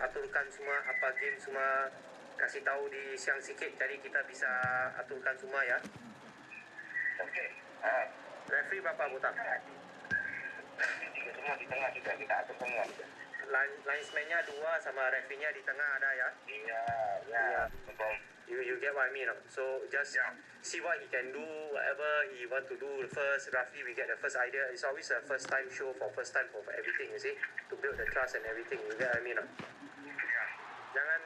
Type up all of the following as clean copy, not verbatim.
aturkan semua apa game semua, kasih tahu di siang sikit jadi kita bisa aturkan semua ya. Okey. Referee berapa botak? Tiga semua di tengah juga, kita atur semua. Linesman-nya 2 sama referee-nya di tengah ada ya? Ya. Betul. You get what I mean? So just see what he can do, whatever he want to do first. Roughly we get the first idea. It's always a first time show for everything, you see, to build the trust and everything. You get what I mean?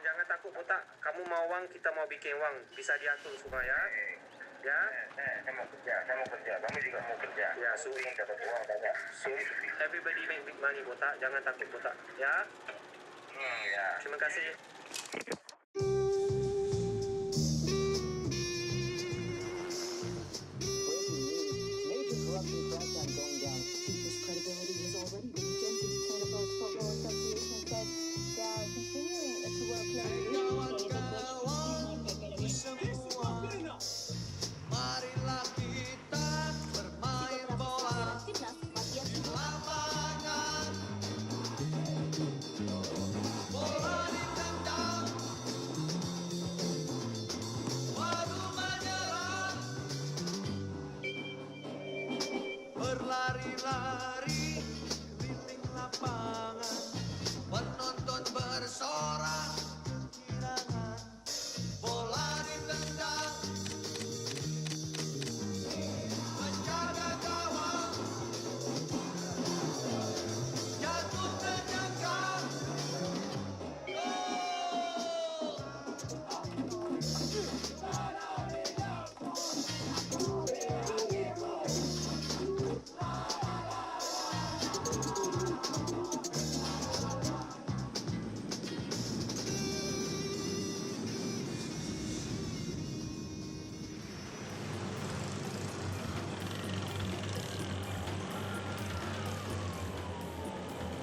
Jangan takut botak. Kamu mau wang, kita mau bikin wang. Bisa diatur semua ya. Ya. Saya mau kerja. Kamu juga mau kerja. Ya, so ingin dapat uang banyak. So everybody make big money botak. Jangan takut botak. Ya. Ya. Terima kasih. Marilah kita bermain bola di lapangan. Bola ditendang, baru menyerang. Berlari-lari keliling lapangan, penonton bersorak kegirangan. Bola ditendang, menjaga gawang, jatuh terjangkau.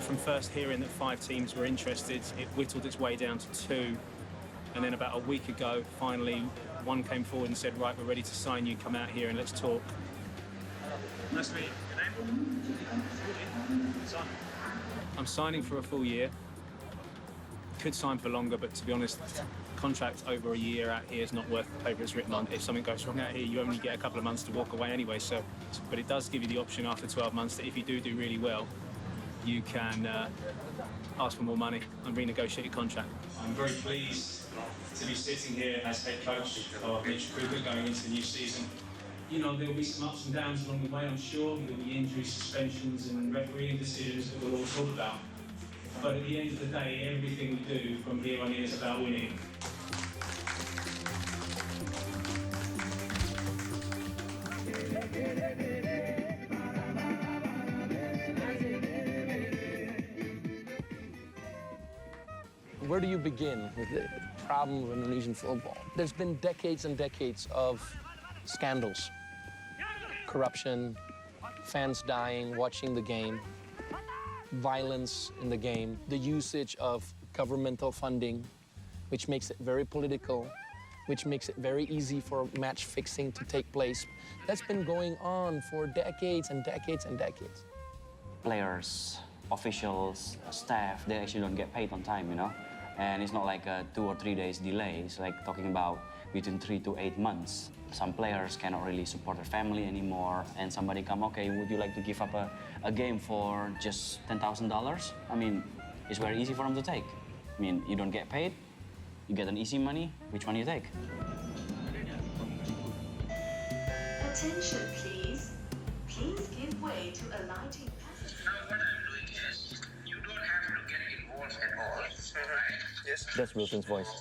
From first hearing that 5 teams were interested, it whittled its way down to 2. And then about a week ago, finally, one came forward and said, right, we're ready to sign you, come out here and let's talk. Nice to meet you. Your name? Simon. I'm signing for a full year. Could sign for longer, but to be honest, contract over a year out here is not worth the paper it's written on. If something goes wrong out here, you only get a couple of months to walk away anyway. So, but it does give you the option after 12 months that if you do really well, you can ask for more money and renegotiate your contract. I'm very pleased to be sitting here as head coach of Mitch Kruger going into the new season. You know, there'll be some ups and downs along the way, I'm sure. There'll be injuries, suspensions and refereeing decisions that we'll all talk about. But at the end of the day, everything we do from here on in is about winning. Where do you begin with the problem of Indonesian football? There's been decades and decades of scandals, corruption, fans dying, watching the game, violence in the game, the usage of governmental funding, which makes it very political, which makes it very easy for match fixing to take place. That's been going on for decades and decades and decades. Players, officials, staff, they actually don't get paid on time, you know? And it's not like a 2 or 3 days delay. It's like talking about between 3 to 8 months. Some players cannot really support their family anymore. And somebody come, okay, would you like to give up a game for just $10,000? I mean, it's very easy for them to take. I mean, you don't get paid, you get an easy money. Which one do you take? Attention, please. Please give way to alighting passengers. Now what I'm doing is, you don't have to get involved at all, right? Yes. That's Wilson's voice.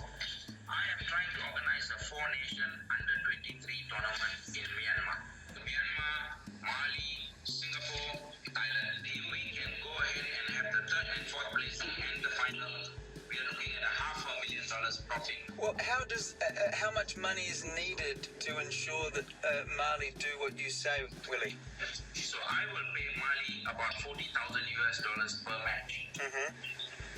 I am trying to organize a 4-nation under-23 tournament in Myanmar. Myanmar, Mali, Singapore, Thailand. If we can go ahead and have the 3rd and 4th place and the final, we are looking at $500,000 profit. Well, how much money is needed to ensure that Mali do what you say, Willie? So I will pay Mali about $40,000 per match.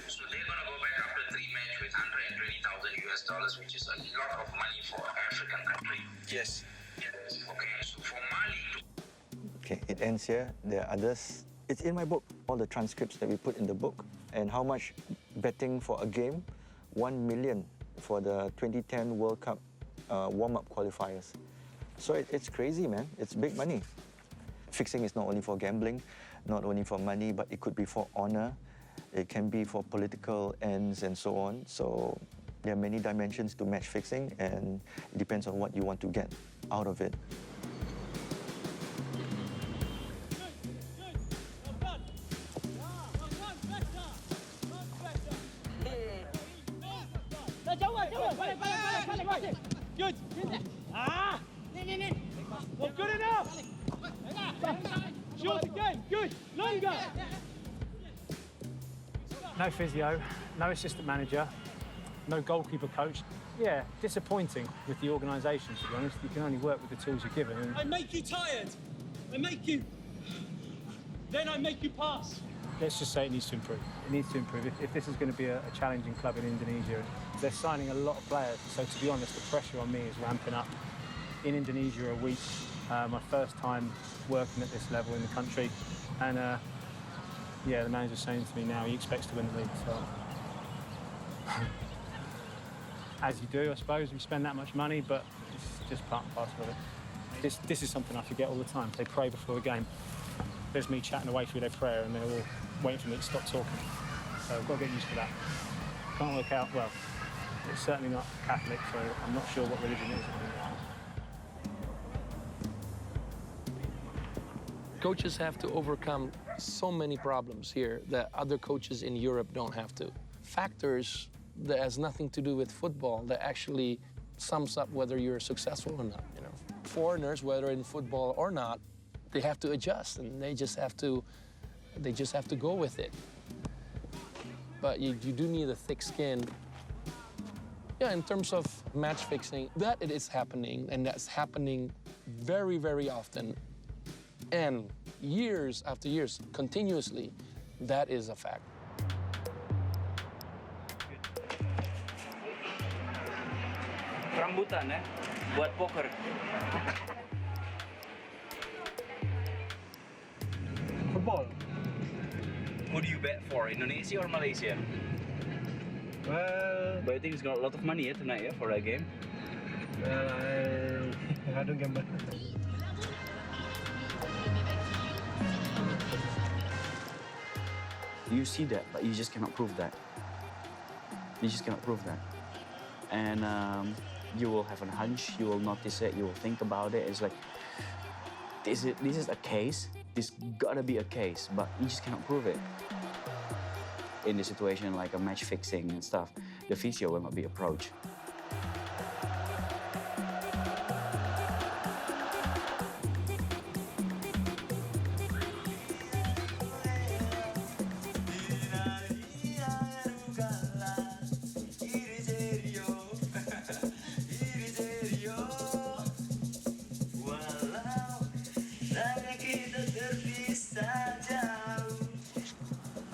So they're gonna go back after 3 matches with $120,000, which is a lot of money for an African country. Yes. Okay, so for Mali to Okay, it ends here. There are others. It's in my book. All the transcripts that we put in the book And how much betting for a game? 1 million for the 2010 World Cup warm-up qualifiers. So it's crazy, man. It's big money. Fixing is not only for gambling, not only for money, but it could be for honor. It can be for political ends and so on. So there are many dimensions to match fixing, and it depends on what you want to get out of it. Good. Well, good enough. Short again. Good. Longer. No physio, no assistant manager, no goalkeeper coach. Yeah, disappointing with the organisation, to be honest. You can only work with the tools you're given. And I make you tired. I make you. Then I make you pass. Let's just say it needs to improve. It needs to improve. If this is going to be a challenging club in Indonesia, they're signing a lot of players. So to be honest, the pressure on me is ramping up. In Indonesia a week, my first time working at this level in the country. And yeah, the manager's saying to me now he expects to win the league. So as you do, I suppose, we spend that much money, but it's just part and parcel of it. This is something I forget all the time. They pray before a game. There's me chatting away through their prayer and they're all waiting for me to stop talking. So I've got to get used to that. Can't work out, well, it's certainly not Catholic, so I'm not sure what religion it is. Coaches have to overcome so many problems here that other coaches in Europe don't have to. Factors that has nothing to do with football that actually sums up whether you're successful or not, you know. Foreigners, whether in football or not, they have to adjust and they just have to go with it. But you do need a thick skin. Yeah, in terms of match fixing, that it is happening, and that's happening very, very often. And years after years, continuously, that is a fact. Rambutan buat poker. Football. Who do you bet for, Indonesia or Malaysia? Well, But I think it's got a lot of money tonight for that game. I don't gamble. You see that, but you just cannot prove that. You just cannot prove that. And you will have a hunch, you will notice it, you will think about it. It's like, this is a case, this gotta be a case, but you just cannot prove it. In a situation like a match fixing and stuff, the physio will not be approached.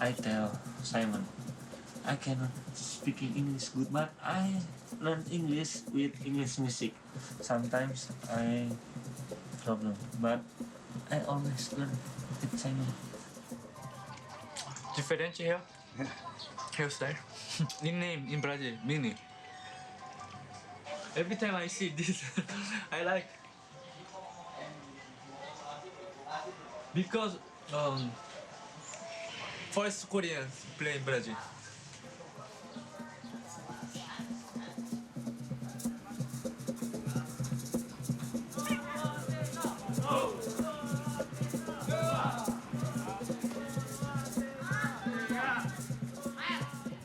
I tell Simon, I cannot speak English good, but I learn English with English music. Sometimes I problem, but I always learn with Simon. Diferente here. Hairstyle. Nickname in Brazil, Mini. Every time I see this, I like. Because first Koreans play in Brazil.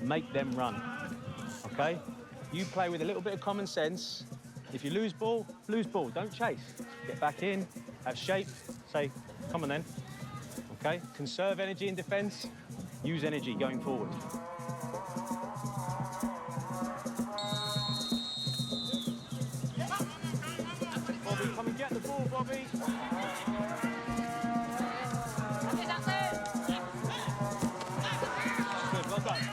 Make them run, okay? You play with a little bit of common sense. If you lose ball, don't chase. Get back in, have shape, say, come on then, okay? Conserve energy in defence, use energy going forward. Bobby, come and get the ball, Bobby. Good, well done.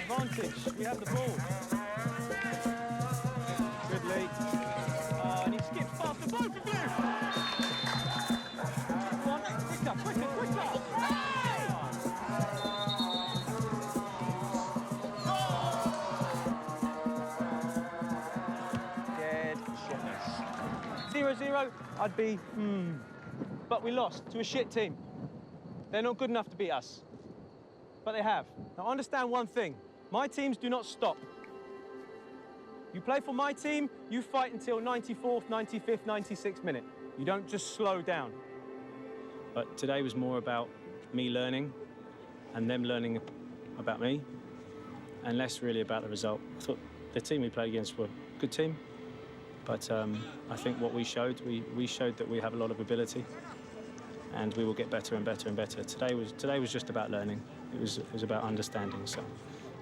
Advantage, we have the ball. Good, Lee. And he skips past the both of you. Come on, quicker. 0-0, I'd be, But we lost to a shit team. They're not good enough to beat us. But they have. Now understand one thing. My teams do not stop. You play for my team, you fight until 94th, 95th, 96th minute. You don't just slow down. But today was more about me learning and them learning about me, and less really about the result. I thought the team we played against were a good team, but I think what we showed that we have a lot of ability, and we will get better and better and better. Today was just about learning. It was about understanding. So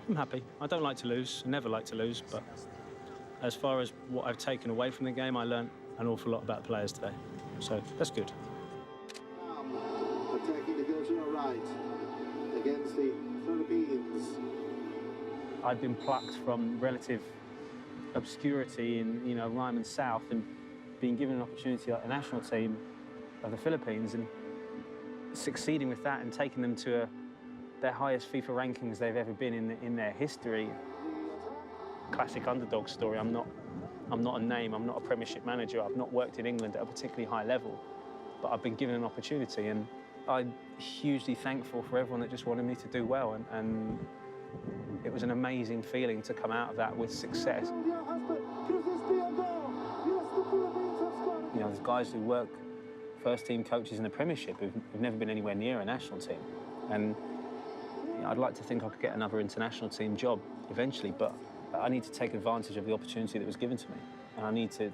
I'm happy. I don't like to lose. I never like to lose, but as far as what I've taken away from the game, I learned an awful lot about the players today. So that's good. Attacking the goal to your right against the Philippines. I've been plucked from relative obscurity in, Ryman South, and being given an opportunity at the national team of the Philippines, and succeeding with that and taking them to their highest FIFA rankings they've ever been in their history. Classic underdog story. I'm not a name. I'm not a Premiership manager. I've not worked in England at a particularly high level, but I've been given an opportunity, and I'm hugely thankful for everyone that just wanted me to do well, and it was an amazing feeling to come out of that with success. There's guys who work first-team coaches in the Premiership who've never been anywhere near a national team, and I'd like to think I could get another international team job eventually, but I need to take advantage of the opportunity that was given to me, and I need to,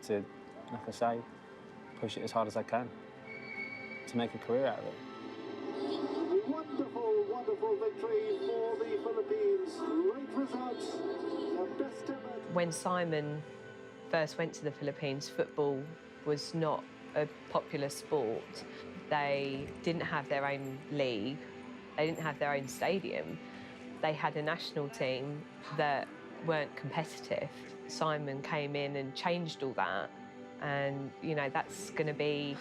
like I say, push it as hard as I can to make a career out of it. Wonderful, wonderful victory for the Philippines. Great results. The best ever. When Simon first went to the Philippines, football was not a popular sport. They didn't have their own league. They didn't have their own stadium. They had a national team that weren't competitive. Simon came in and changed all that, and that's going to be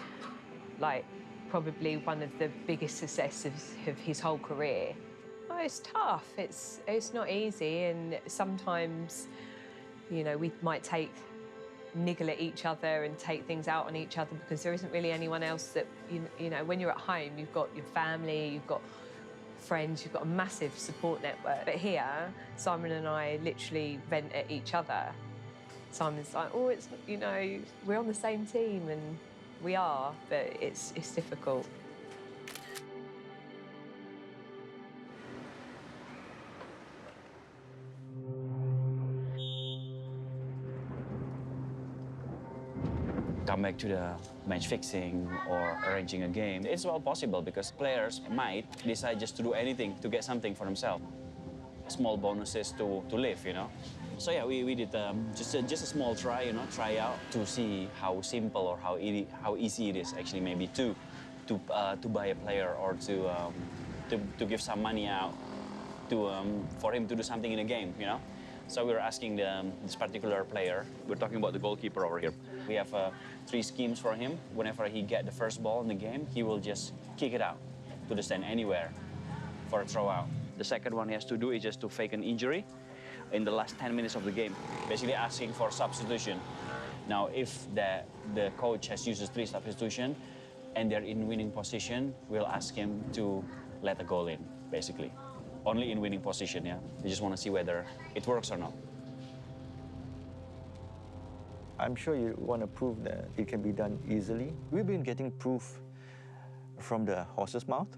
probably one of the biggest successes of his whole career. Oh, it's tough. It's not easy, and sometimes we might niggle at each other and take things out on each other because there isn't really anyone else that when you're at home, you've got your family, you've got friends, you've got a massive support network. But here, Simon and I literally vent at each other. Simon's like, oh, it's we're on the same team, and we are, but it's difficult. Come back to the match fixing or arranging a game. It's well possible because players might decide just to do anything to get something for themselves. Small bonuses to live, So yeah, we did just a small try, try out to see how simple or how easy it is actually maybe to buy a player or to give some money out for him to do something in a game, So we were asking this particular player, we're talking about the goalkeeper over here. We have 3 schemes for him. Whenever he get the first ball in the game, he will just kick it out to the stand anywhere for a throw out. The second one he has to do is just to fake an injury in the last 10 minutes of the game, basically asking for substitution. Now, if the coach has used 3 substitution and they're in winning position, we'll ask him to let a goal in, basically. Only in winning position, yeah? We just want to see whether it works or not. I'm sure you want to prove that it can be done easily. We've been getting proof from the horse's mouth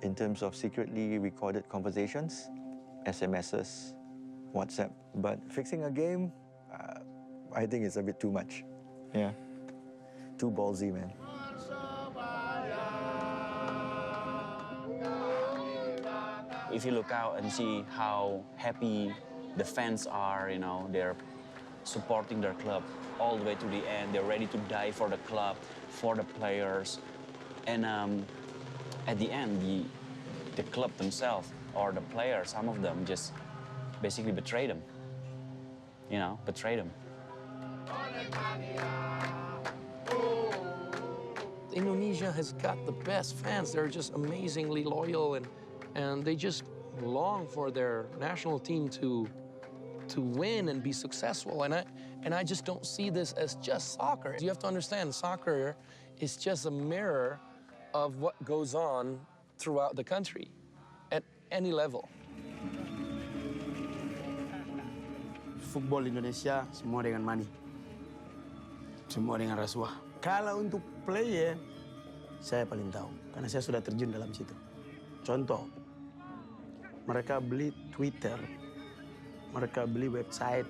in terms of secretly recorded conversations, SMSs, WhatsApp. But fixing a game, I think it's a bit too much. Yeah, too ballsy, man. If you look out and see how happy the fans are, they're supporting their club all the way to the end. They're ready to die for the club, for the players. And at the end, the club themselves or the players, some of them just basically betray them. Betray them. Indonesia has got the best fans. They're just amazingly loyal, and they just long for their national team to win and be successful. And And I just don't see this as just soccer. You have to understand, soccer is just a mirror of what goes on throughout the country at any level. Football Indonesia semua dengan money. Semua dengan rasuah. Kalau untuk player, saya paling tahu. Karena saya sudah terjun dalam situ. Contoh, mereka beli Twitter, mereka beli website,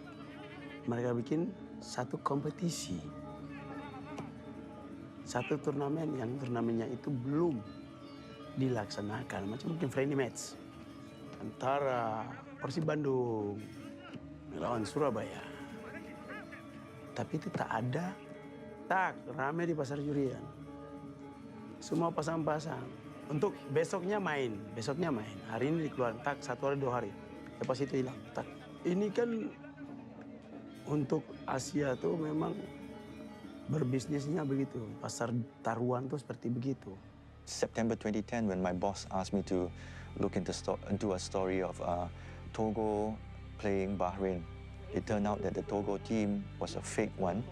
mereka bikin satu kompetisi. Satu turnamen yang turnamennya itu belum dilaksanakan. Macam mungkin friendly match antara Persib Bandung melawan Surabaya. Tapi itu tak ada. Tak, rame di pasar Jurian. Semua pasang-pasang. Untuk besoknya main. Hari ini dikeluarin, tak, 1 hari 2 hari. Lepas itu hilang, tak. Ini kan untuk Asia tuh memang berbisnisnya begitu. Pasar taruhan tuh seperti begitu. September 2010, when my boss asked me to look into a story of Togo playing Bahrain, it turned out that the Togo team was a fake one.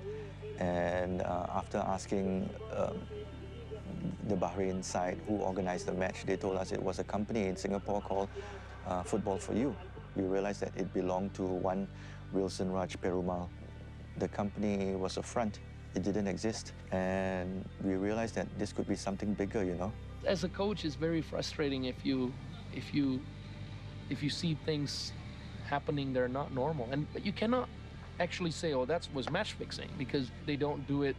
And after asking the Bahrain side who organized the match, they told us it was a company in Singapore called Football for You. We realized that it belonged to one Wilson Raj Perumal. The company was a front. It didn't exist. And we realized that this could be something bigger, you know. As a coach, it's very frustrating if you see things happening that are not normal. But you cannot actually say, oh, that was match fixing, because they don't do it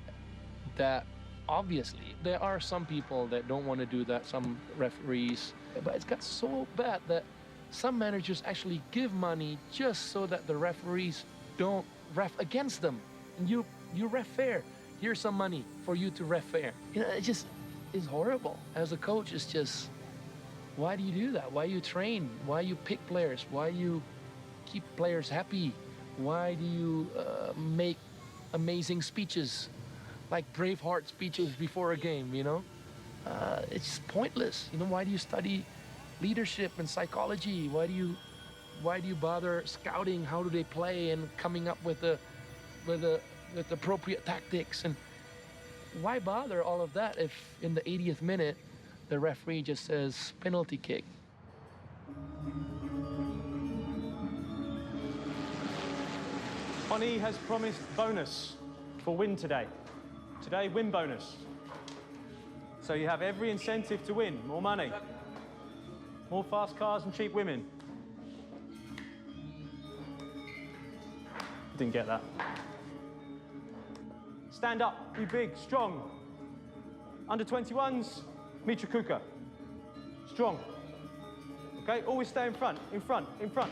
that obviously. There are some people that don't want to do that, some referees, but it's got so bad that some managers actually give money just so that the referees don't ref against them. And you ref fair. Here's some money for you to ref fair. You know, it just is horrible. As a coach, it's just, why do you do that? Why you train? Why you pick players? Why you keep players happy? Why do you make amazing speeches, like Braveheart speeches before a game, you know? It's pointless. You know, why do you study leadership and psychology? Why do you bother scouting? How do they play and coming up with the appropriate tactics? And why bother all of that if in the 80th minute the referee just says penalty kick? Bonnie has promised bonus for win today. Today, win bonus. So you have every incentive to win. More money. More fast cars and cheap women. Didn't get that. Stand up, be big, strong. Under 21s, Mitra Kuka. Strong. Okay, always stay in front, in front, in front.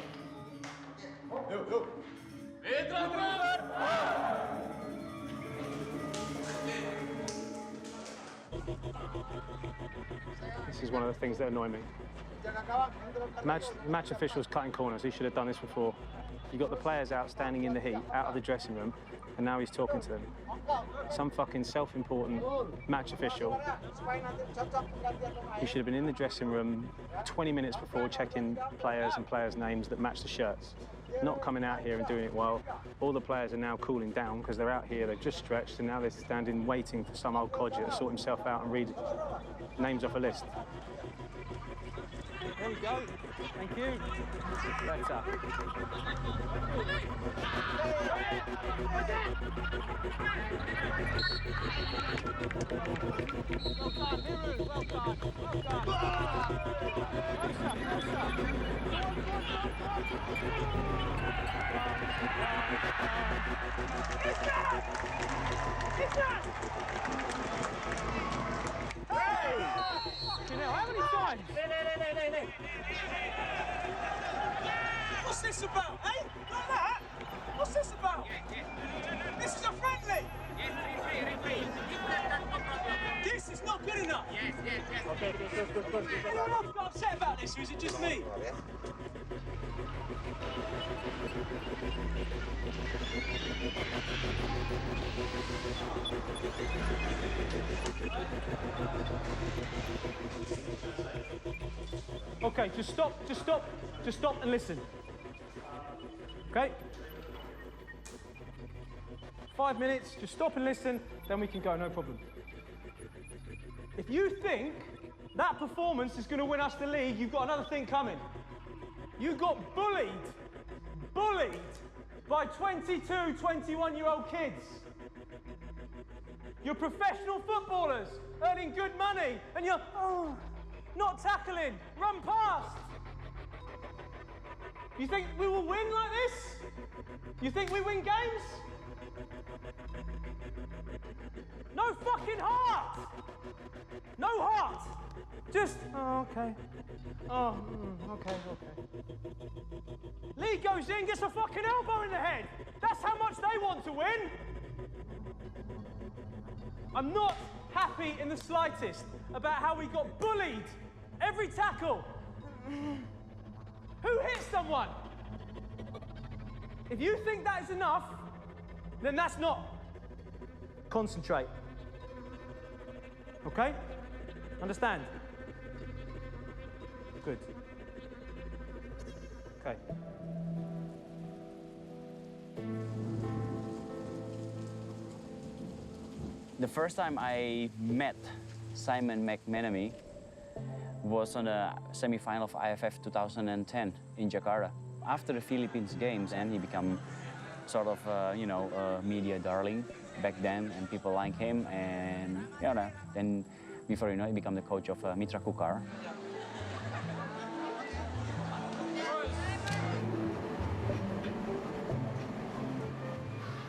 Go. This is one of the things that annoy me. Match officials cutting corners. He should have done this before. You got the players out standing in the heat, out of the dressing room, and now he's talking to them. Some fucking self-important match official. He should have been in the dressing room 20 minutes before checking players and players' names that match the shirts. Not coming out here and doing it while all the players are now cooling down because they're out here, they've just stretched, and now they're standing waiting for some old codger to sort himself out and read names off a list. There we go. Thank you. Better. How many times? What's this about, eh? Like that? What's this about? This is a friendly. This is not good enough. Yes. Okay, good. Anyone else got upset about this, or is it just me? Okay, just stop and listen. Okay? 5 minutes, just stop and listen, then we can go, no problem. If you think that performance is going to win us the league, you've got another thing coming. You got bullied by 22, 21-year-old kids. You're professional footballers earning good money, and you're, not tackling, run past. You think we will win like this? You think we win games? No fucking heart! No heart! Just, okay. Okay. Lee goes in, gets a fucking elbow in the head. That's how much they want to win. I'm not happy in the slightest about how we got bullied every tackle. Who hit someone? If you think that is enough, then that's not. Concentrate. Okay? Understand? Good. Okay. The first time I met Simon McMenemy was on the semi-final of IFF 2010 in Jakarta. After the Philippines games, and he became sort of, a media darling back then, and people like him. And then before you know, he became the coach of Mitra Kukar.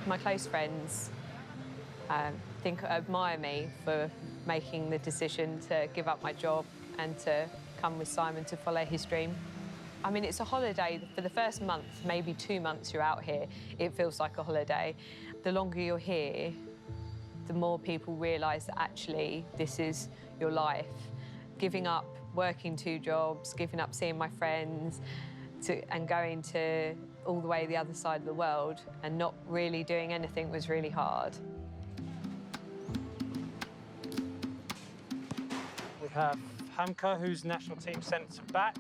My close friends admire me for making the decision to give up my job and to come with Simon to follow his dream. I mean, it's a holiday. For the first month, maybe 2 months you're out here, it feels like a holiday. The longer you're here, the more people realise that actually this is your life. Giving up working 2 jobs, giving up seeing my friends, and going to all the way the other side of the world and not really doing anything was really hard. We have Hamka, who's national team centre-back,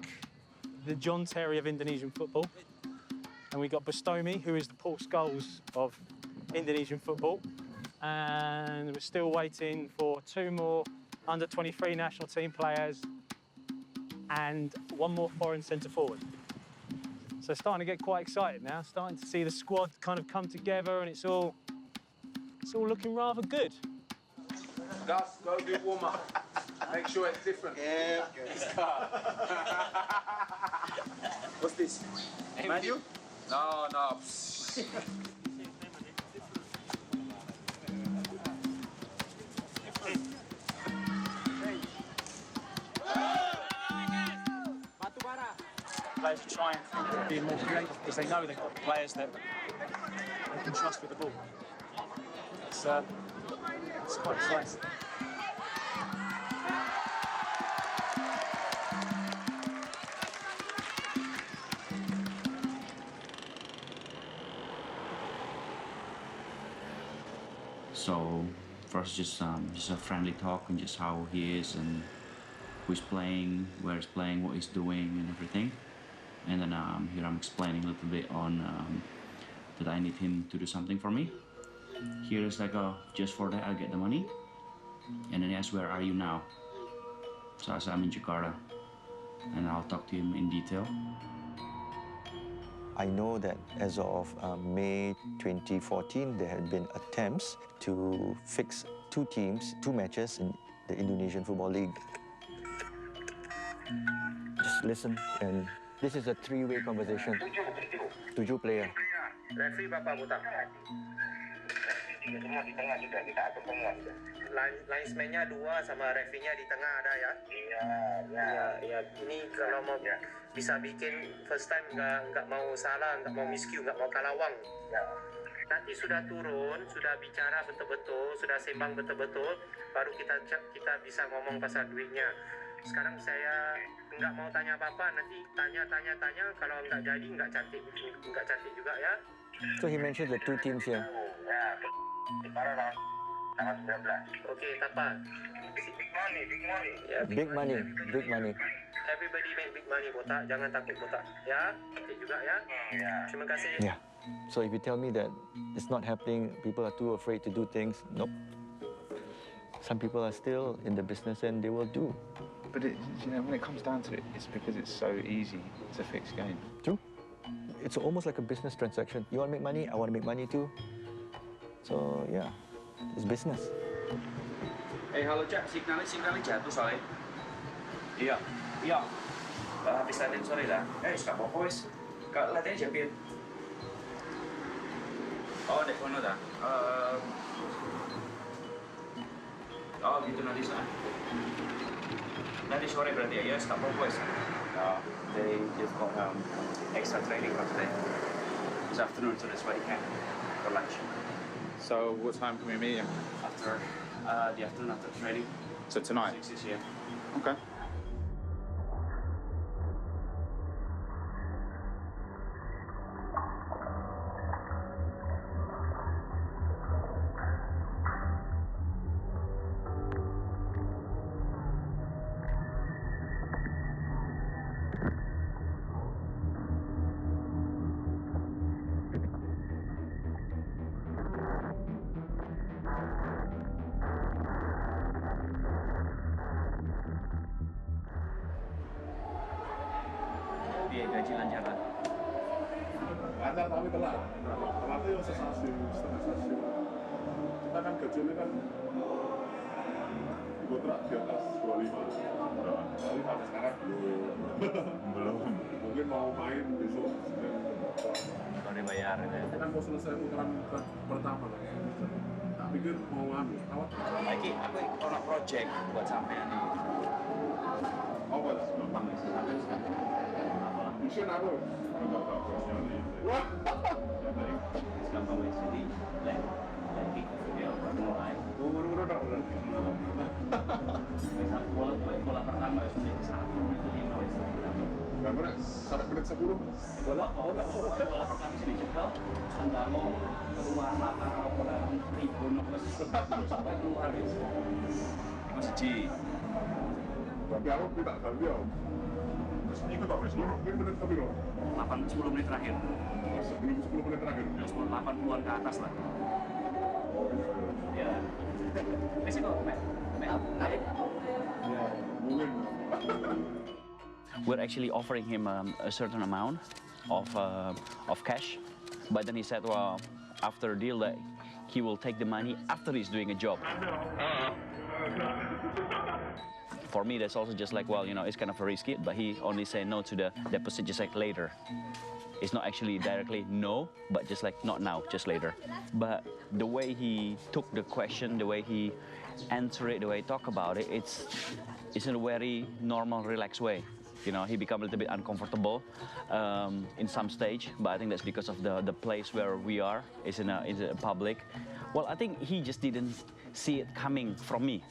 the John Terry of Indonesian football. And we got Bastomi, who is the Paul Scholes of Indonesian football. And we're still waiting for 2 more under-23 national team players and 1 more foreign centre-forward. So starting to get quite excited now, starting to see the squad kind of come together, and it's all looking rather good. Gus, go do warm-up. Make sure it's different. Yeah. What's this? Menu? No. Players are trying to be more creative because they know they've got players that they can trust with the ball. It's quite exciting. So first, just a friendly talk and just how he is and who's playing, where he's playing, what he's doing, and everything. And then here I'm explaining a little bit on that I need him to do something for me. Here is like just for that I'll get the money. And then he asks, where are you now? So I said, I'm in Jakarta. And I'll talk to him in detail. I know that as of May 2014, there had been attempts to fix 2 matches in the Indonesian Football League. Just listen, and this is a 3-way conversation. 7 player. Referee berapa botak? Semua di tengah juga, kita atur semua juga. Linesman-nya 2 sama referee-nya di tengah ada ya? Iya. Ini kalau mau bisa bikin first time nggak mau salah, nggak mau miscue, nggak mau kalawang. Nanti sudah turun, sudah bicara betul-betul, sudah sembang betul-betul, baru kita bisa ngomong pasal duitnya. Sekarang saya nggak mau tanya apa-apa, nanti tanya, kalau nggak jadi nggak cantik juga ya. So he mentioned the 2 teams here. Tanggal 19. Okay, Tapa. Big money. Everybody make big money, botak. Jangan takut, botak. Ya, cantik juga ya. Terima kasih. Yeah. So if you tell me that it's not happening, people are too afraid to do things, nope. Some people are still in the business and they will do. But when it comes down to it, it's because it's so easy to fix game. True. It's almost like a business transaction. You want to make money, I want to make money too. So yeah, it's business. Halo Cak, signalnya jatuh soalnya. Iya. Habis latihan sore dah. Gak apa-apa wes. Latihan jepit. Oh, dek kono dah. Oh gitu nanti sore berarti ya, gak apa-apa wes. They've got extra training for today. This afternoon, so that's why they can for lunch. So what time can we meet him? After the afternoon after training. So tonight? 6 yeah. Okay. Biaya gaji lancar lah. Lancar tapi telat. Telatnya ya sesasiu, setengah stasiun. Kita kan gajinya kan kontrak di atas 25. Tapi sampai sekarang belum. Mungkin mau main besok. Kalau dibayar gitu ya. Kan mau selesai putaran pertama lah. Tak pikir mau ambil awak. Lagi aku ono project buat sampean nih. Oh, buat gampang sih sampean sekarang. Mission apa? Wah. Gampang wes jadi lagi video mulai. Buru-buru tak benar. Bola pertama sudah ke 1:05 wes. Gambar sampai menit 10. Bola pertama sini cekel, Sandamo keluar lapangan tribun sampai keluar wes. Masih Ji. Tapi aku tidak ganti ya. Ikut tak wes. Menit tapi loh. 10 menit terakhir. Sebelum 10 menit terakhir. 80-an ke atas lah. Ya. Wes itu naik. Ya, mungkin. We're actually offering him a certain amount of cash, but then he said, well, after a deal that he will take the money after he's doing a job. For me, that's also just like, well, it's kind of risky, but he only said no to the deposit just like later. It's not actually directly no, but just like not now, just later. But the way he took the question, the way he answered it, the way he talked about it, it's in a very normal, relaxed way. He become a little bit uncomfortable in some stage, but I think that's because of the place where we are, is in a public. Well, I think he just didn't see it coming from me.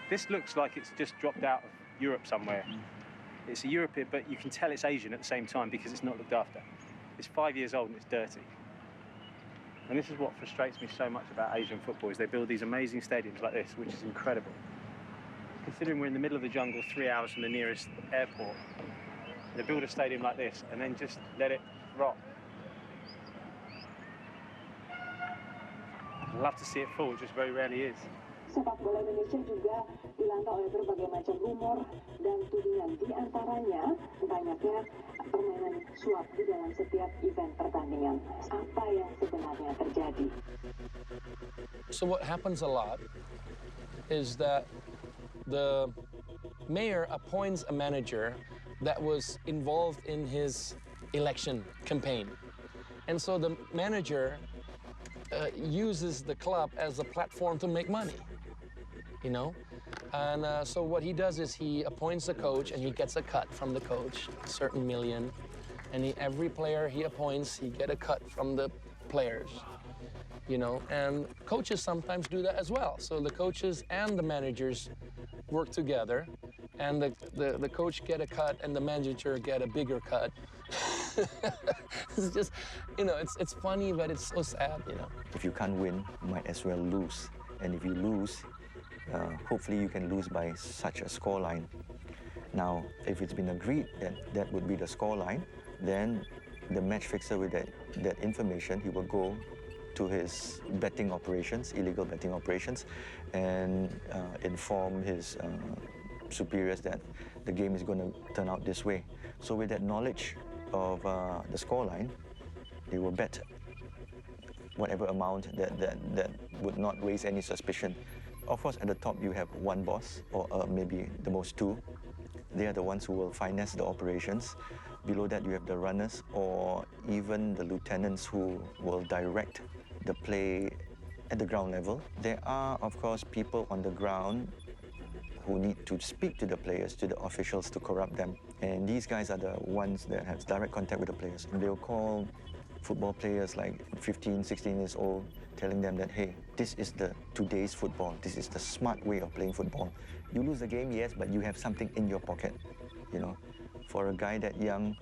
This looks like it's just dropped out of Europe somewhere. It's a European, but you can tell it's Asian at the same time because it's not looked after. It's 5 years old and it's dirty. And this is what frustrates me so much about Asian football, is they build these amazing stadiums like this, which is incredible. Considering we're in the middle of the jungle, 3 hours from the nearest airport, they build a stadium like this and then just let it rot. I'd love to see it full, it just very rarely is. Sepak bola Indonesia juga dilanda oleh berbagai macam rumor dan tudingan, di antaranya banyaknya permainan suap di dalam setiap event pertandingan. Apa yang sebenarnya terjadi? So what happens a lot is that the mayor appoints a manager that was involved in his election campaign. And so the manager uses the club as a platform to make money. you know? And so what he does is he appoints a coach and he gets a cut from the coach, a certain million. And every player he appoints, he get a cut from the players, you know? And coaches sometimes do that as well. So the coaches and the managers work together, and the coach get a cut and the manager get a bigger cut. It's just, you know, it's funny, but it's so sad, you know. If you can't win, you might as well lose. And if you lose, hopefully you can lose by such a scoreline. Now, if it's been agreed that that would be the scoreline, then the match fixer with that information, he will go to his betting operations, illegal betting operations, and inform his superiors that the game is going to turn out this way. So with that knowledge of the scoreline, they will bet whatever amount that would not raise any suspicion. Of course, at the top you have one boss, or maybe the most two. They are the ones who will finance the operations. Below that you have the runners, or even the lieutenants who will direct the play at the ground level. There are, of course, people on the ground who need to speak to the players, to the officials, to corrupt them. And these guys are the ones that have direct contact with the players. And they'll call football players like 15, 16 years old, telling them that, hey, this is today's football. This is the smart way of playing football. You lose the game, yes, but you have something in your pocket, you know. For a guy that young,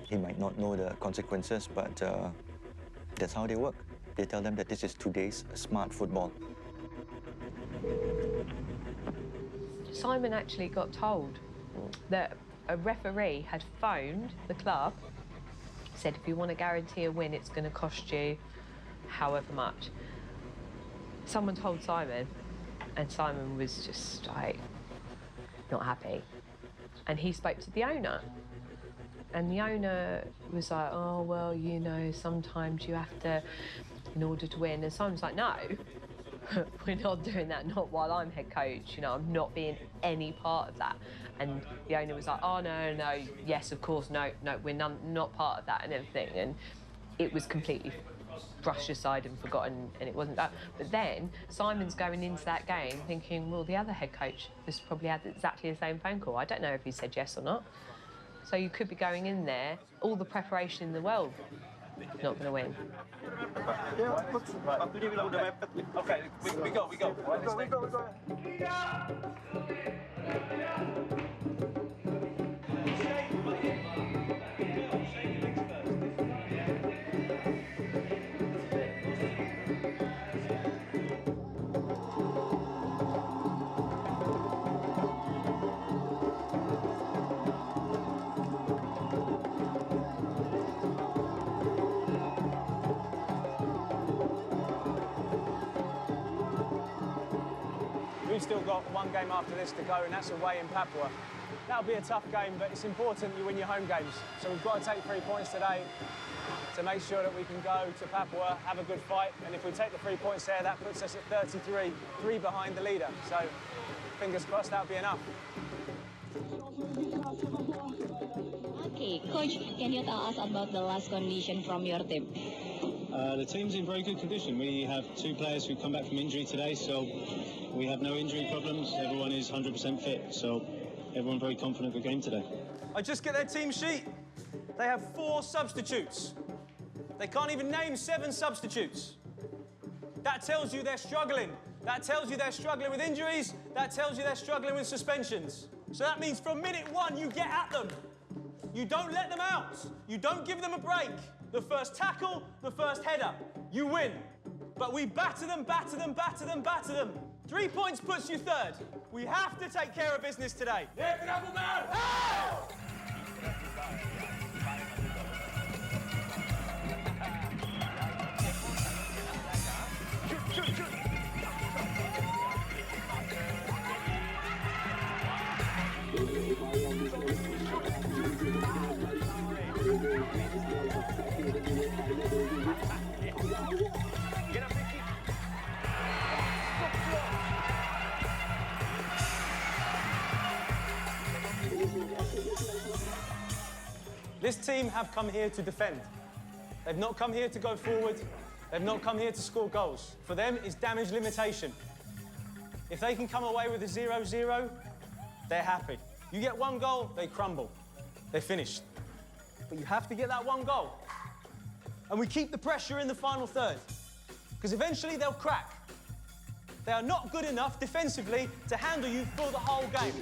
he might not know the consequences, but that's how they work. They tell them that this is today's smart football. Simon actually got told that a referee had phoned the club, said if you want to guarantee a win, it's going to cost you however much. Someone told Simon, and Simon was just like, not happy. And he spoke to the owner. And the owner was like, oh, well, you know, sometimes you have to, in order to win. And Simon's like, no, we're not doing that, not while I'm head coach. You know, I'm not being any part of that. And the owner was like, oh, no, yes, of course, no, we're not part of that and everything. And it was completely brushed aside and forgotten, and it wasn't that. But then Simon's going into that game thinking, well, the other head coach has probably had exactly the same phone call. I don't know if he said yes or not. So you could be going in there, all the preparation in the world, not going to win. Okay, we go. We've still got one game after this to go, and that's away in Papua. That'll be a tough game, but it's important you win your home games. So we've got to take 3 points today to make sure that we can go to Papua, have a good fight, and if we take the 3 points there, that puts us at 33, 3 behind the leader. So fingers crossed that'll be enough. Okay, Coach, can you tell us about the last condition from your team? The team's in very good condition. We have 2 players who've come back from injury today, so we have no injury problems. Everyone is 100% fit, so everyone's very confident of the game today. I just get their team sheet. They have 4 substitutes. They can't even name 7 substitutes. That tells you they're struggling. That tells you they're struggling with injuries. That tells you they're struggling with suspensions. So that means from minute 1, you get at them. You don't let them out. You don't give them a break. The first tackle, the first header, you win. But we batter them. 3 points puts you 3rd. We have to take care of business today. This team have come here to defend. They've not come here to go forward. They've not come here to score goals. For them, it's damage limitation. If they can come away with a 0-0, they're happy. You get one goal, they crumble. They're finished. But you have to get that one goal. And we keep the pressure in the final third, because eventually they'll crack. They are not good enough defensively to handle you for the whole game.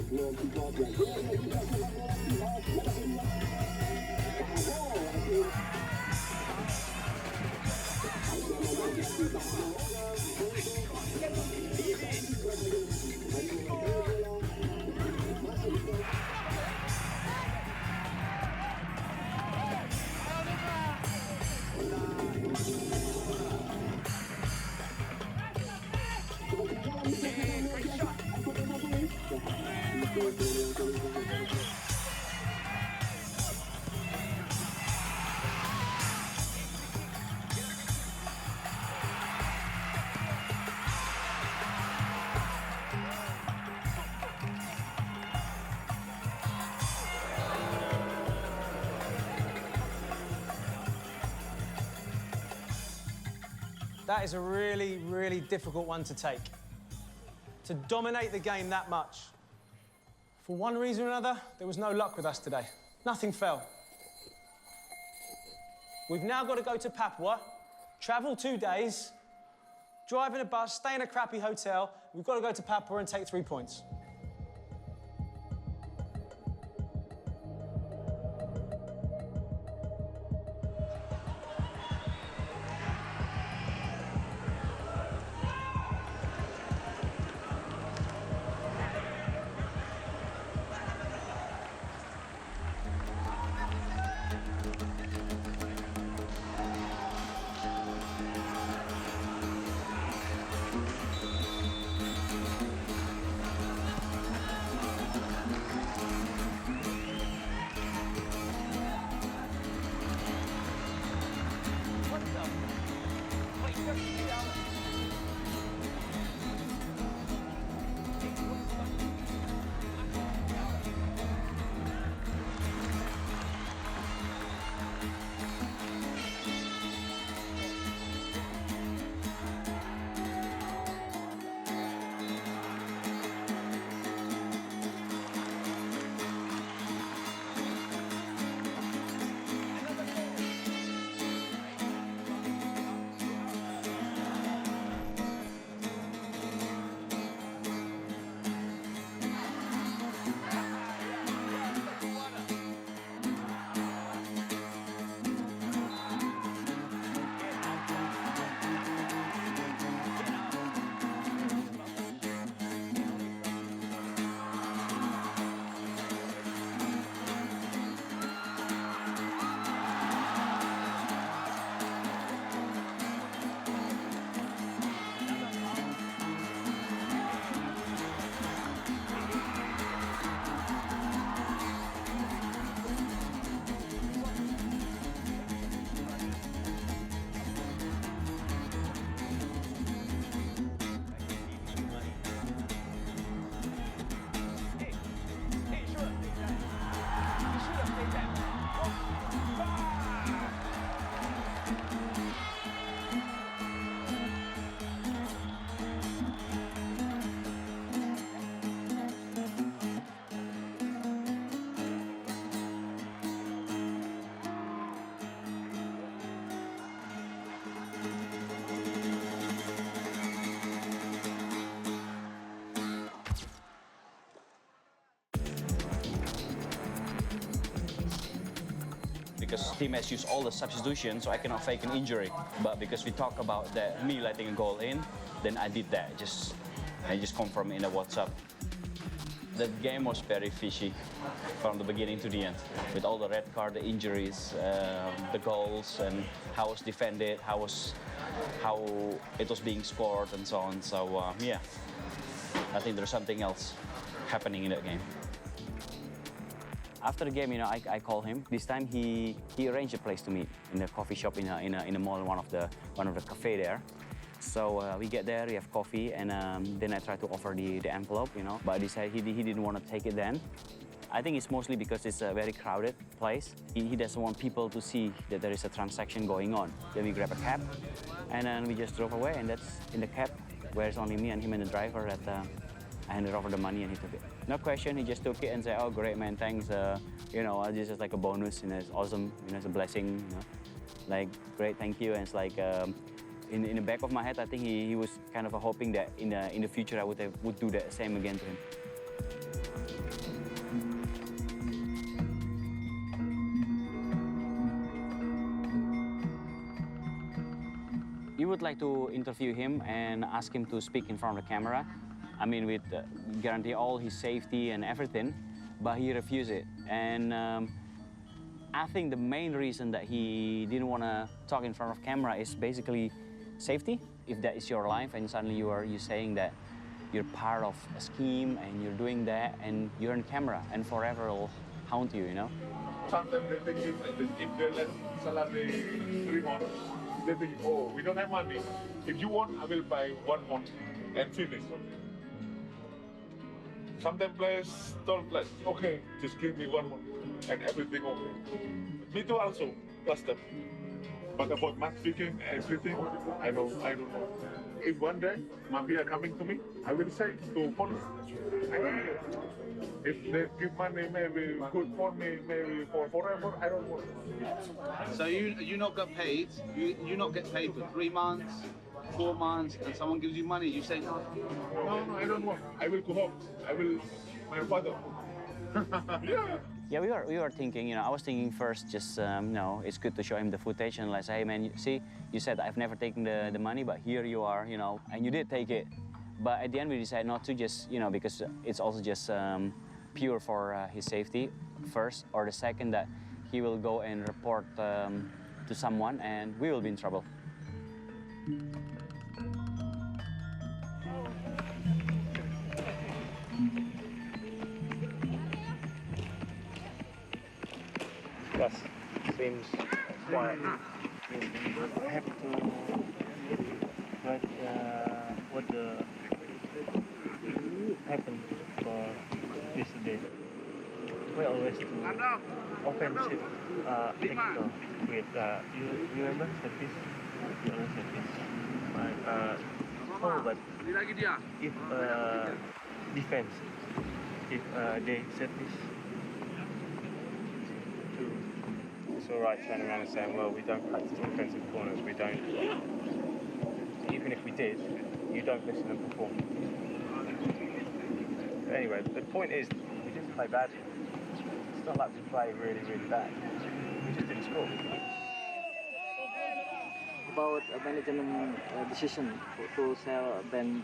That is a really, really difficult one to take. To dominate the game that much. For one reason or another, there was no luck with us today. Nothing fell. We've now got to go to Papua, travel 2 days, drive in a bus, stay in a crappy hotel. We've got to go to Papua and take 3 points. Because team has used all the substitutions, so I cannot fake an injury. But because we talk about that, me letting a goal in, then I did that. I just confirmed in the WhatsApp. The game was very fishy from the beginning to the end, with all the red card, the injuries, the goals, and how it was defended, how it was being scored, and so on. So yeah, I think there's something else happening in that game. After the game, I call him. This time he arranged a place to meet in a coffee shop in a mall, one of the cafe there. So we get there, we have coffee, and then I try to offer the envelope, But I decided he didn't want to take it then. I think it's mostly because it's a very crowded place. He doesn't want people to see that there is a transaction going on. Then we grab a cab, and then we just drove away, and that's in the cab. where it's only me and him and the driver, that I handed over the money and he took it. No question, he just took it and said, "Oh, great, man, thanks. You know, this is like a bonus, you know, it's awesome, you know, it's a blessing, you know. Like, great, thank you." And it's like, in the back of my head, I think he was kind of hoping that in the future I would do the same again to him. You would like to interview him and ask him to speak in front of the camera. I mean, with guarantee all his safety and everything, but he refused it. And I think the main reason that he didn't want to talk in front of camera is basically safety. If that is your life and suddenly you're saying that you're part of a scheme and you're doing that and you're on camera and forever it'll haunt you, you know? Sometimes they think if they let salary 3 months, they think, oh, we don't have money. If you want, I will buy 1 month and finish. Sometimes players told players, okay, just give me 1 month and everything okay. Me too also, plus them. But about match fixing, everything, I don't know. If one day mafia coming to me, I will say to police, I don't know. If they give money, maybe good for me, maybe for forever, I don't want. So you not get paid? You not get paid for 3 months, 4 months, and someone gives you money, you say no? No, I don't want. I will go home. I will, my father. Yeah. Yeah, we were thinking, you know, I was thinking first just, you know, it's good to show him the footage and like say, hey man, see, you said I've never taken the money, but here you are, you know, and you did take it. But at the end we decided not to just, you know, because it's also just pure for his safety first, or the second that he will go and report to someone and we will be in trouble. Gus seems quiet. I have to write what happened for yesterday. We always do offensive tackle with you remember set piece? You always set piece. But if defense, if they set piece. It's all right turning around and saying, well, we don't practice offensive corners, we don't. Even if we did, you don't listen and perform. But anyway, the point is, we didn't play badly. It's not like we play really, really bad. We just didn't score. About a management decision to sell Ben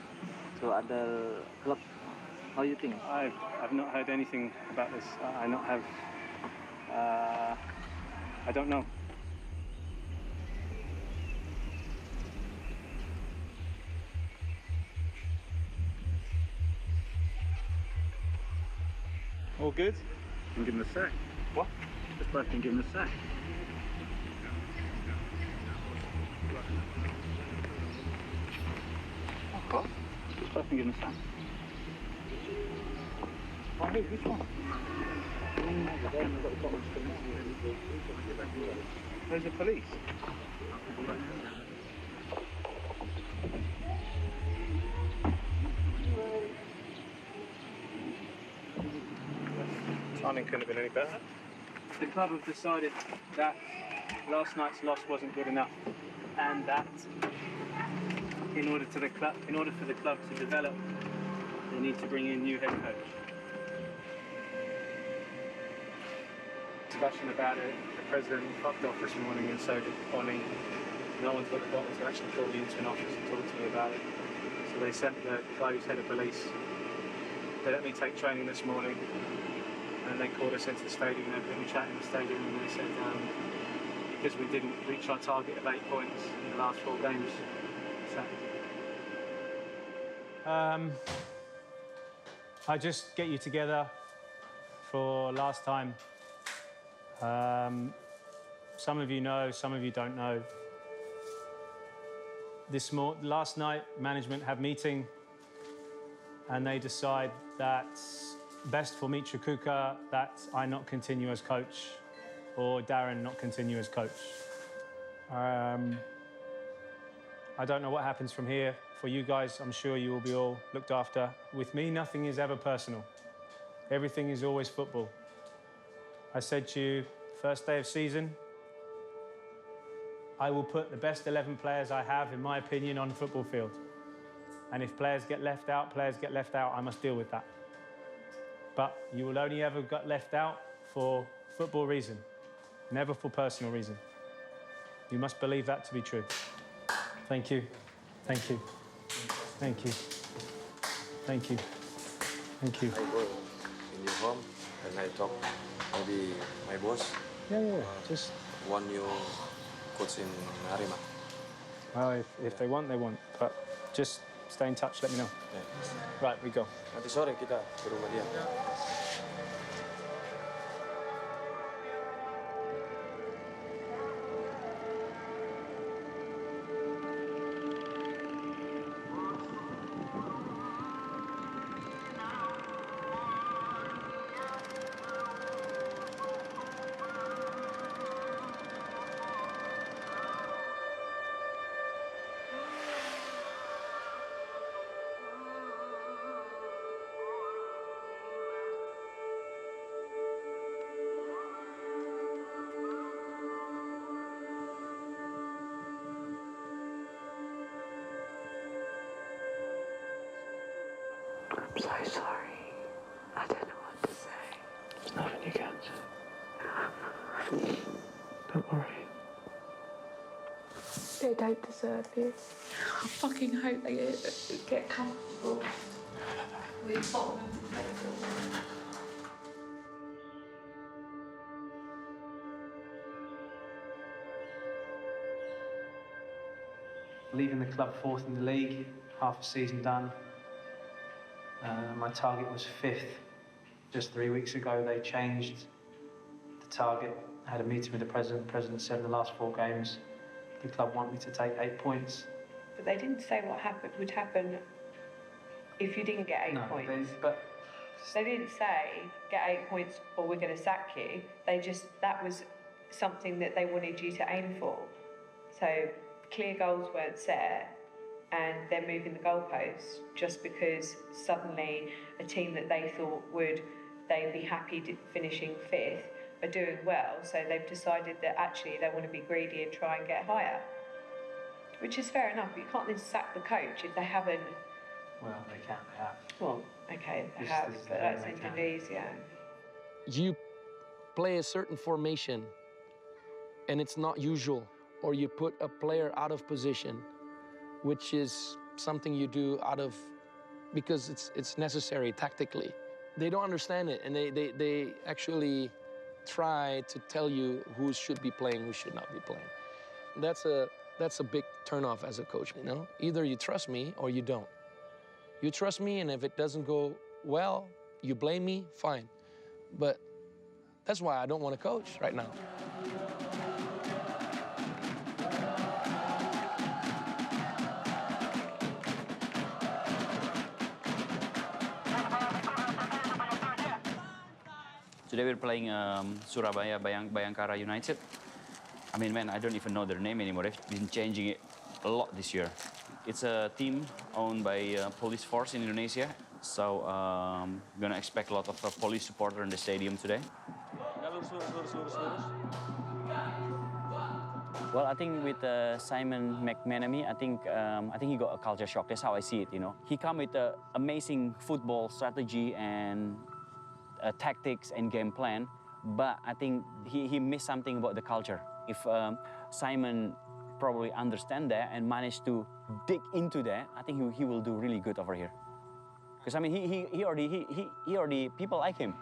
to other club, how do you think? I've not heard anything about this. I don't know. All good? Can give him a sack. What? Just both can give him a sack. What? Just both can give him a sack. Oh, who? Which one? Where's the police? Timing couldn't have been any better. The club have decided that last night's loss wasn't good enough, and that in order for the club to develop, they need to bring in a new head coach. Discussion about it. The president fucked off this morning and so did Bonnie. No one's got the bottle to actually call me into an office and talk to me about it. So they sent the guy who's head of police. They let me take training this morning. And they called us into the stadium and they put me chatting in the stadium and they said because we didn't reach our target of 8 points in the last 4 games. I just get you together for last time. Some of you know, some of you don't know. Last night, management have meeting and they decide that best for Mitra Kuka that I not continue as coach or Darren not continue as coach. I don't know what happens from here. For you guys, I'm sure you will be all looked after. With me, nothing is ever personal. Everything is always football. I said to you, first day of season, I will put the best 11 players I have, in my opinion, on the football field. And if players get left out, I must deal with that. But you will only ever get left out for football reason, never for personal reason. You must believe that to be true. Thank you. Thank you. Thank you. Thank you. Thank you. I go in your home and I talk maybe my boss. Yeah. Just want you coach in Arema. Well, if they want, they want. But just stay in touch, let me know. Yeah. Right, we go. Nanti sore kita ke rumah dia. I'm so sorry. I don't know what to say. There's nothing you can say. Don't worry. They don't deserve you. I fucking hope they get comfortable with bottom of the table. Leaving the club fourth in the league, half a season done. My target was fifth. Just 3 weeks ago, they changed the target. I had a meeting with the president. The president said in the last 4 games, the club want me to take 8 points. But they didn't say what would happen if you didn't get 8 points. They didn't say, get 8 points or we're going to sack you. That was something that they wanted you to aim for. So clear goals weren't set and they're moving the goalposts just because suddenly a team that they thought they'd be happy finishing fifth are doing well. So they've decided that actually they want to be greedy and try and get higher. Which is fair enough, but you can't then sack the coach if they haven't. Well, they can, they have. Well, okay, they This have, is the but way that's they can. Indonesia. You play a certain formation and it's not usual, or you put a player out of position, which is something you do because it's necessary tactically. They don't understand it, and they actually try to tell you who should be playing, who should not be playing. That's a big turnoff as a coach, you know? Either you trust me or you don't. You trust me, and if it doesn't go well, you blame me, fine. But that's why I don't want to coach right now. Today we're playing Surabaya Bayangkara United. I mean, man, I don't even know their name anymore. They've been changing it a lot this year. It's a team owned by police force in Indonesia. So I'm gonna expect a lot of police supporter in the stadium today. Well, I think with Simon McMenemy, I think he got a culture shock. That's how I see it, you know. He come with an amazing football strategy and tactics and game plan, but I think he missed something about the culture. If Simon probably understand that and managed to dig into that, I think he will do really good over here. Because I mean, he already people like him.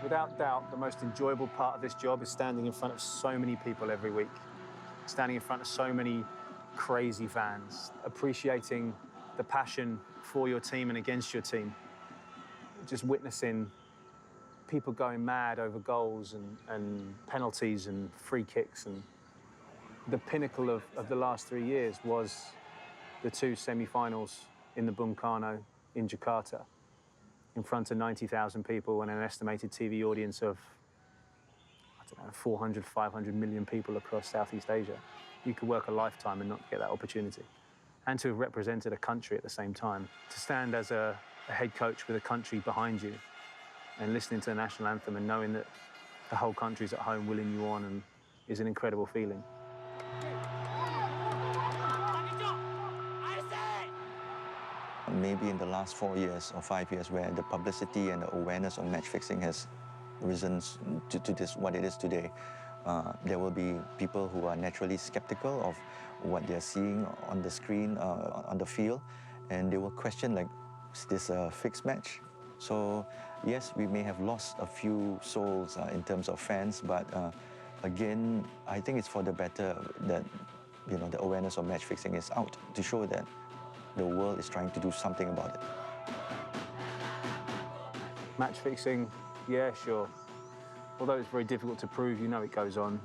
Without doubt, the most enjoyable part of this job is standing in front of so many people every week, standing in front of so many crazy fans, appreciating the passion for your team and against your team, just witnessing people going mad over goals and penalties and free kicks. And the pinnacle of the last 3 years was the 2 semi-finals in the Bung Karno in Jakarta, in front of 90,000 people and an estimated TV audience of, I don't know, 400, 500 million people across Southeast Asia. You could work a lifetime and not get that opportunity. and to have represented a country at the same time. To stand as a head coach with a country behind you and listening to the national anthem and knowing that the whole country's at home willing you on and is an incredible feeling. Maybe in the last 4 years or 5 years where the publicity and the awareness of match fixing has risen to this, what it is today, there will be people who are naturally skeptical of what they're seeing on the screen, on the field, and they will question, like, is this a fixed match? So yes, we may have lost a few souls in terms of fans, but again, I think it's for the better that, you know, the awareness of match fixing is out to show that the world is trying to do something about it. Match fixing, yeah, sure. Although it's very difficult to prove, you know it goes on.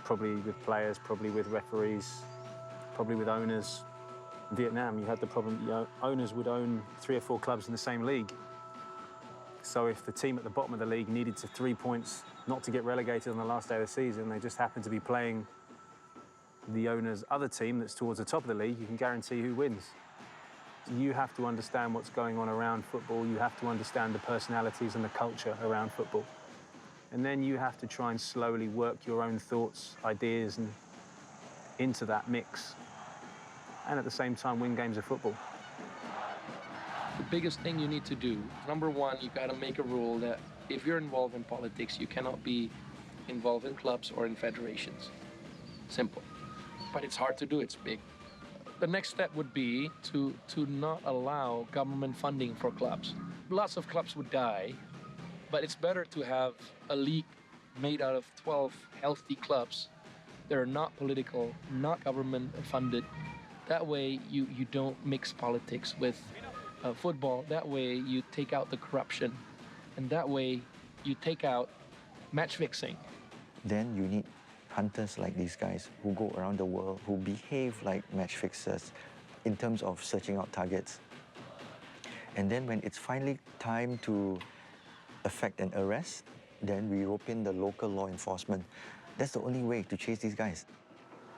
Probably with players, probably with referees, probably with owners. In Vietnam, you had the problem, you know, owners would own 3 or 4 clubs in the same league. So if the team at the bottom of the league needed 3 points not to get relegated on the last day of the season, they just happened to be playing the owner's other team that's towards the top of the league, you can guarantee who wins. You have to understand what's going on around football. You have to understand the personalities and the culture around football. And then you have to try and slowly work your own thoughts, ideas, and into that mix. And at the same time, win games of football. The biggest thing you need to do, number one, you got to make a rule that if you're involved in politics, you cannot be involved in clubs or in federations. Simple. But it's hard to do, it's big. The next step would be to not allow government funding for clubs. Lots of clubs would die, but it's better to have a league made out of 12 healthy clubs that are not political, not government funded. That way you don't mix politics with football. That way you take out the corruption. And that way you take out match fixing. Then you need hunters like these guys who go around the world, who behave like match fixers in terms of searching out targets. And then when it's finally time to effect an arrest, then we rope in the local law enforcement. That's the only way to chase these guys.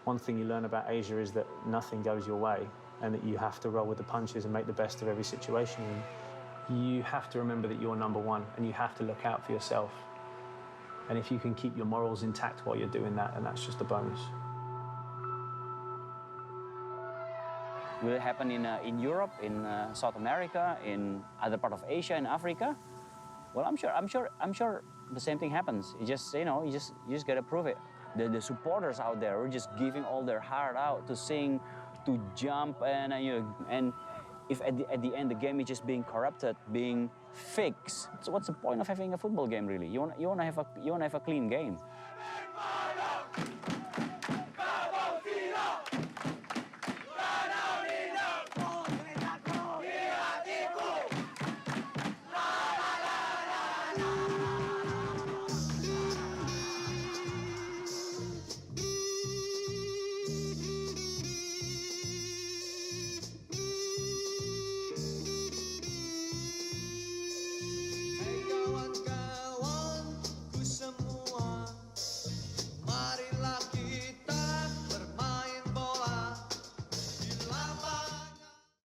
One thing you learn about Asia is that nothing goes your way and that you have to roll with the punches and make the best of every situation. And you have to remember that you're number one and you have to look out for yourself. And if you can keep your morals intact while you're doing that, then that's just a bonus. Will it happen in Europe, in South America, in other part of Asia and Africa? Well, I'm sure the same thing happens. You just, you know, you just gotta prove it. The supporters out there are just giving all their heart out to sing, to jump, and and if at the end the game is just being corrupted, being fixed, so what's the point of having a football game really? You want to have a clean game.